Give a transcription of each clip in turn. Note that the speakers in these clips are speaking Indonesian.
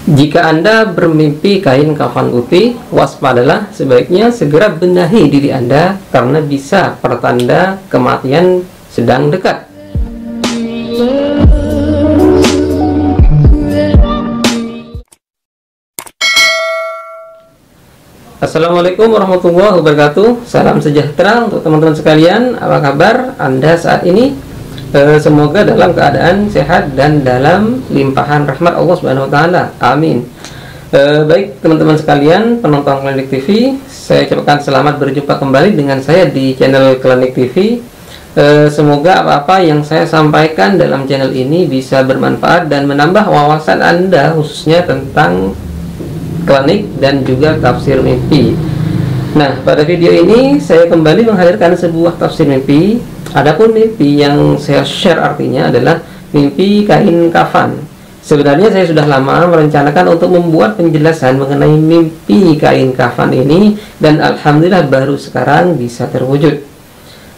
Jika Anda bermimpi kain kafan putih, waspadalah, sebaiknya segera benahi diri Anda karena bisa pertanda kematian sedang dekat. Assalamualaikum warahmatullahi wabarakatuh. Salam sejahtera untuk teman-teman sekalian. Apa kabar Anda saat ini? Semoga dalam keadaan sehat dan dalam limpahan rahmat Allah Subhanahu wa taala. Amin. Baik teman-teman sekalian, penonton Klinik TV, saya ucapkan selamat berjumpa kembali dengan saya di channel Klinik TV. Semoga apa-apa yang saya sampaikan dalam channel ini bisa bermanfaat dan menambah wawasan Anda khususnya tentang klinik dan juga tafsir mimpi. Nah, pada video ini saya kembali menghadirkan sebuah tafsir mimpi. Adapun mimpi yang saya share artinya adalah mimpi kain kafan. Sebenarnya saya sudah lama merencanakan untuk membuat penjelasan mengenai mimpi kain kafan ini, dan alhamdulillah baru sekarang bisa terwujud.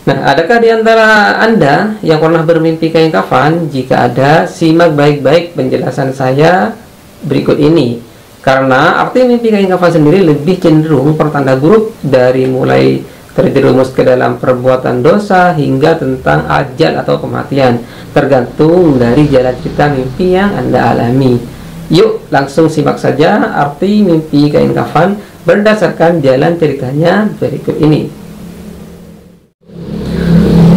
Nah, adakah di antara Anda yang pernah bermimpi kain kafan? Jika ada, simak baik-baik penjelasan saya berikut ini. Karena arti mimpi kain kafan sendiri lebih cenderung pertanda buruk, dari mulai terjerumus ke dalam perbuatan dosa hingga tentang ajal atau kematian, tergantung dari jalan cerita mimpi yang Anda alami. Yuk langsung simak saja arti mimpi kain kafan berdasarkan jalan ceritanya berikut ini.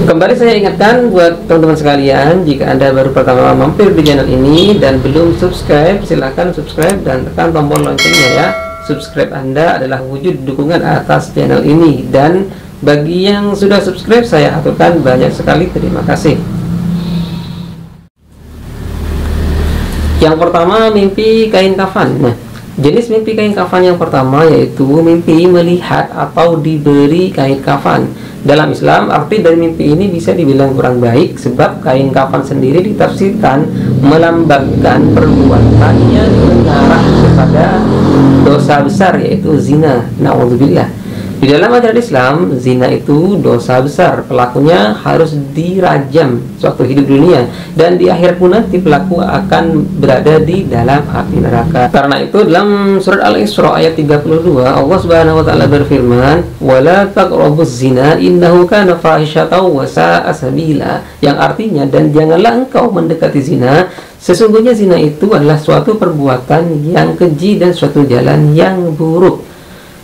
Kembali saya ingatkan buat teman-teman sekalian, jika Anda baru pertama mampir di channel ini dan belum subscribe, silahkan subscribe dan tekan tombol loncengnya ya. Subscribe Anda adalah wujud dukungan atas channel ini, dan bagi yang sudah subscribe saya aturkan banyak sekali terima kasih. Yang pertama, mimpi kain kafan. Nah, jenis mimpi kain kafan yang pertama yaitu mimpi melihat atau diberi kain kafan. Dalam Islam, arti dari mimpi ini bisa dibilang kurang baik, sebab kain kafan sendiri ditafsirkan melambangkan perbuatan yang mengarah kepada dosa besar, yaitu zina. Na'udzubillah. Di dalam ajaran Islam, zina itu dosa besar. Pelakunya harus dirajam sewaktu hidup dunia, dan di akhirat pun nanti pelaku akan berada di dalam api neraka. Karena itu dalam surat Al-Isra ayat 32, Allah Subhanahu wa taala berfirman, "Wala taqrabuz zina innahu kana fahisyatan wa sa'a sabila." Yang artinya, dan janganlah engkau mendekati zina, sesungguhnya zina itu adalah suatu perbuatan yang keji dan suatu jalan yang buruk.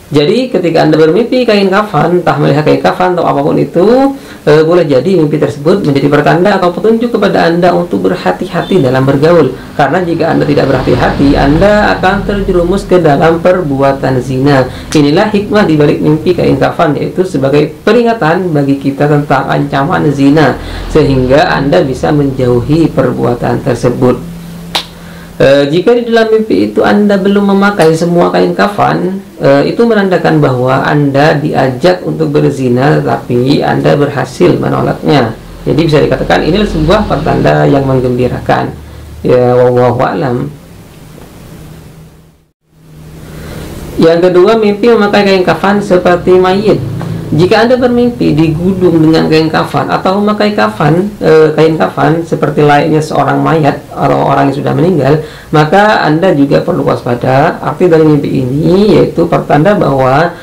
Jadi ketika Anda bermimpi kain kafan, entah melihat kain kafan atau apapun itu, boleh jadi mimpi tersebut menjadi pertanda atau petunjuk kepada Anda untuk berhati-hati dalam bergaul. Karena jika Anda tidak berhati-hati, Anda akan terjerumus ke dalam perbuatan zina. Inilah hikmah dibalik mimpi kain kafan, yaitu sebagai peringatan bagi kita tentang ancaman zina, sehingga Anda bisa menjauhi perbuatan tersebut. Jika di dalam mimpi itu Anda belum memakai semua kain kafan, itu menandakan bahwa Anda diajak untuk berzina, tetapi Anda berhasil menolaknya. Jadi bisa dikatakan inilah sebuah pertanda yang menggembirakan. Ya, wallahu a'lam. Yang kedua, mimpi memakai kain kafan seperti mayit. Jika Anda bermimpi digudung dengan kain kafan atau memakai kain kafan seperti layaknya seorang mayat atau orang yang sudah meninggal, maka Anda juga perlu waspada. Arti dari mimpi ini yaitu pertanda bahwa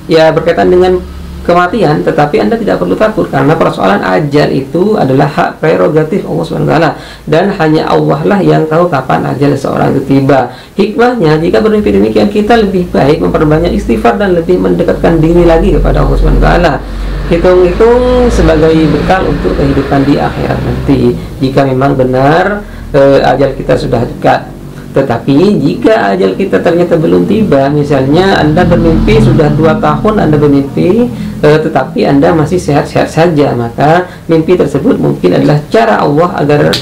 berkaitan dengan kematian, tetapi Anda tidak perlu takut karena persoalan ajal itu adalah hak prerogatif Allah SWT, dan hanya Allah lah yang tahu kapan ajal seorang itu tiba. Hikmahnya, jika bermimpi demikian, kita lebih baik memperbanyak istighfar dan lebih mendekatkan diri lagi kepada Allah SWT. Hitung-hitung sebagai bekal untuk kehidupan di akhirat nanti, jika memang benar ajal kita sudah dekat. Tetapi jika ajal kita ternyata belum tiba, misalnya Anda bermimpi sudah 2 tahun Anda bermimpi, tetapi Anda masih sehat-sehat saja, maka mimpi tersebut mungkin adalah cara Allah agar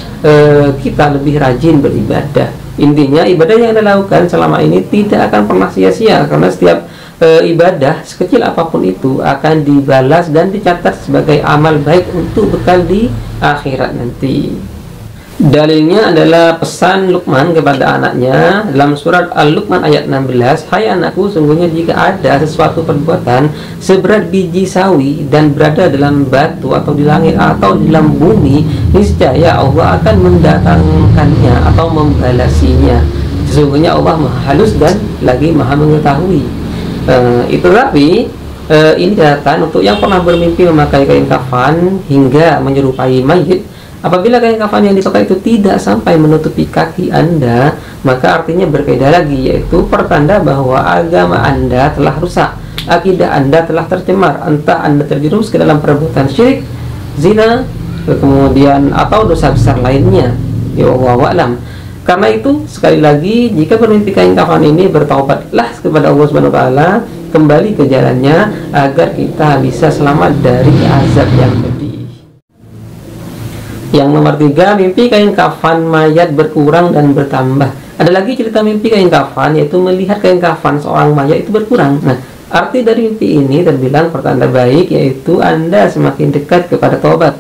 kita lebih rajin beribadah. Intinya, ibadah yang Anda lakukan selama ini tidak akan pernah sia-sia, karena setiap ibadah sekecil apapun itu akan dibalas dan dicatat sebagai amal baik untuk bekal di akhirat nanti. Dalilnya adalah pesan Luqman kepada anaknya dalam surat Al-Luqman ayat 16, "Hai anakku, sungguhnya jika ada sesuatu perbuatan seberat biji sawi dan berada dalam batu atau di langit atau di dalam bumi, niscaya Allah akan mendatangkannya atau membalasinya. Sesungguhnya Allah Maha Halus dan lagi Maha Mengetahui." Itu tapi ini catatan untuk yang pernah bermimpi memakai kain kafan hingga menyerupai mayit. Apabila kain kafan yang dipakai itu tidak sampai menutupi kaki Anda, maka artinya berbeda lagi, yaitu pertanda bahwa agama Anda telah rusak, akidah Anda telah tercemar, entah Anda terjerumus ke dalam perbuatan syirik, zina, kemudian atau dosa besar lainnya. Ya wallahu a'lam. Karena itu sekali lagi, jika bermimpi kain kafan ini, bertaubatlah kepada Allah Subhanahu wa taala, kembali ke jalannya agar kita bisa selamat dari azab yang pedih. Yang nomor 3, mimpi kain kafan mayat berkurang dan bertambah. Ada lagi cerita mimpi kain kafan, yaitu melihat kain kafan seorang mayat itu berkurang. Nah, arti dari mimpi ini terbilang pertanda baik, yaitu Anda semakin dekat kepada taubat.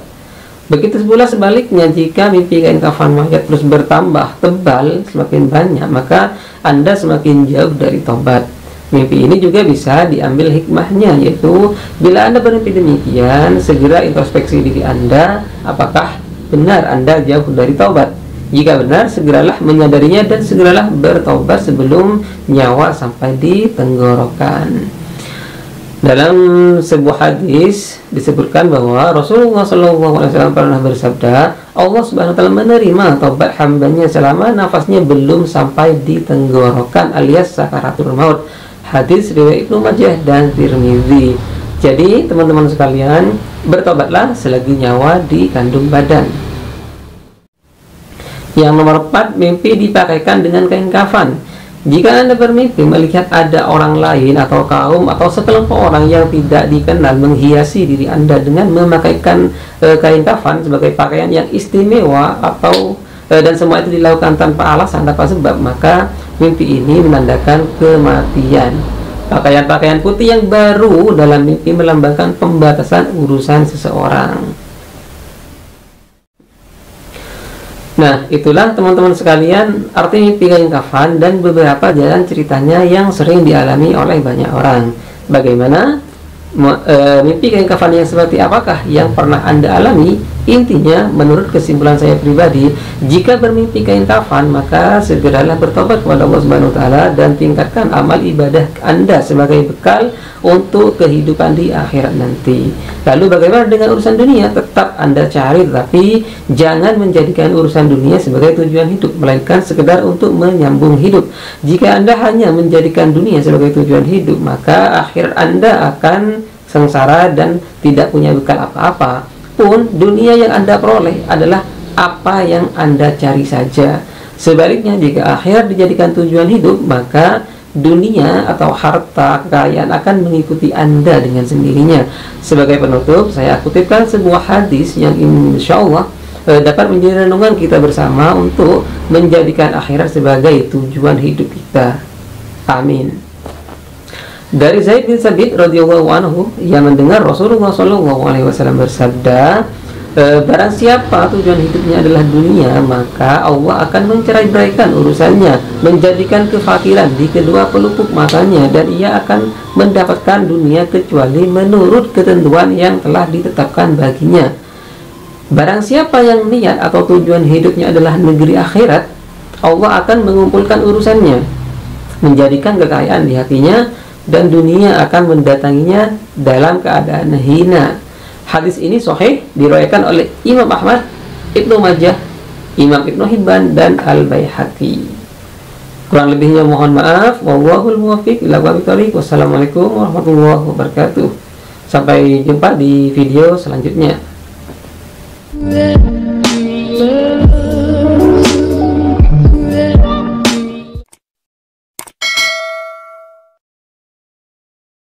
Begitu pula sebaliknya, jika mimpi kain kafan mayat terus bertambah tebal, semakin banyak, maka Anda semakin jauh dari taubat. Mimpi ini juga bisa diambil hikmahnya, yaitu bila Anda bermimpi demikian, segera introspeksi diri Anda, apakah benar Anda jauh dari taubat. Jika benar, segeralah menyadarinya dan segeralah bertaubat sebelum nyawa sampai di tenggorokan. Dalam sebuah hadis disebutkan bahwa Rasulullah SAW pernah bersabda, Allah Subhanahu wa taala menerima taubat hambanya selama nafasnya belum sampai di tenggorokan alias sakaratul maut. Hadis riwayat Ibnu Majah dan Tirmizi. Jadi teman-teman sekalian, bertobatlah selagi nyawa di kandung badan. Yang nomor 4, mimpi dipakaikan dengan kain kafan. Jika Anda bermimpi melihat ada orang lain atau kaum atau sekelompok orang yang tidak dikenal menghiasi diri Anda dengan memakaikan kain kafan sebagai pakaian yang istimewa atau dan semua itu dilakukan tanpa alasan, tanpa sebab, maka mimpi ini menandakan kematian. Pakaian-pakaian putih yang baru dalam mimpi melambangkan pembatasan urusan seseorang. Nah, itulah teman-teman sekalian arti mimpi kain kafan dan beberapa jalan ceritanya yang sering dialami oleh banyak orang. Bagaimana mimpi kain kafan yang seperti apakah yang pernah Anda alami? Intinya, menurut kesimpulan saya pribadi, jika bermimpi kain kafan, maka segeralah bertobat kepada Allah Subhanahu wa taala dan tingkatkan amal ibadah Anda sebagai bekal untuk kehidupan di akhirat nanti. Lalu bagaimana dengan urusan dunia? Tetap Anda cari, tetapi jangan menjadikan urusan dunia sebagai tujuan hidup, melainkan sekedar untuk menyambung hidup. Jika Anda hanya menjadikan dunia sebagai tujuan hidup, maka akhirat Anda akan sengsara dan tidak punya bekal apa-apa. Pun dunia yang Anda peroleh adalah apa yang Anda cari saja. Sebaliknya, jika akhirat dijadikan tujuan hidup, maka dunia atau harta kekayaan akan mengikuti Anda dengan sendirinya. Sebagai penutup, saya kutipkan sebuah hadis yang insya Allah dapat menjadi renungan kita bersama untuk menjadikan akhirat sebagai tujuan hidup kita. Amin. Dari Zaid bin Sabit radhiyallahu anhu yang mendengar Rasulullah SAW bersabda, barang siapa tujuan hidupnya adalah dunia, maka Allah akan mencerai-beraikan urusannya, menjadikan kefakiran di kedua pelupuk matanya, dan ia akan mendapatkan dunia kecuali menurut ketentuan yang telah ditetapkan baginya. Barang siapa yang niat atau tujuan hidupnya adalah negeri akhirat, Allah akan mengumpulkan urusannya, menjadikan kekayaan di hatinya, dan dunia akan mendatanginya dalam keadaan hina. Hadis ini sahih diriwayatkan oleh Imam Ahmad, Ibnu Majah, Imam Ibnu Hibban dan Al-Baihaqi. Kurang lebihnya mohon maaf. Wallahul muwaffiq ila aqwamit thoriq. Wassalamualaikum warahmatullahi wabarakatuh. Sampai jumpa di video selanjutnya.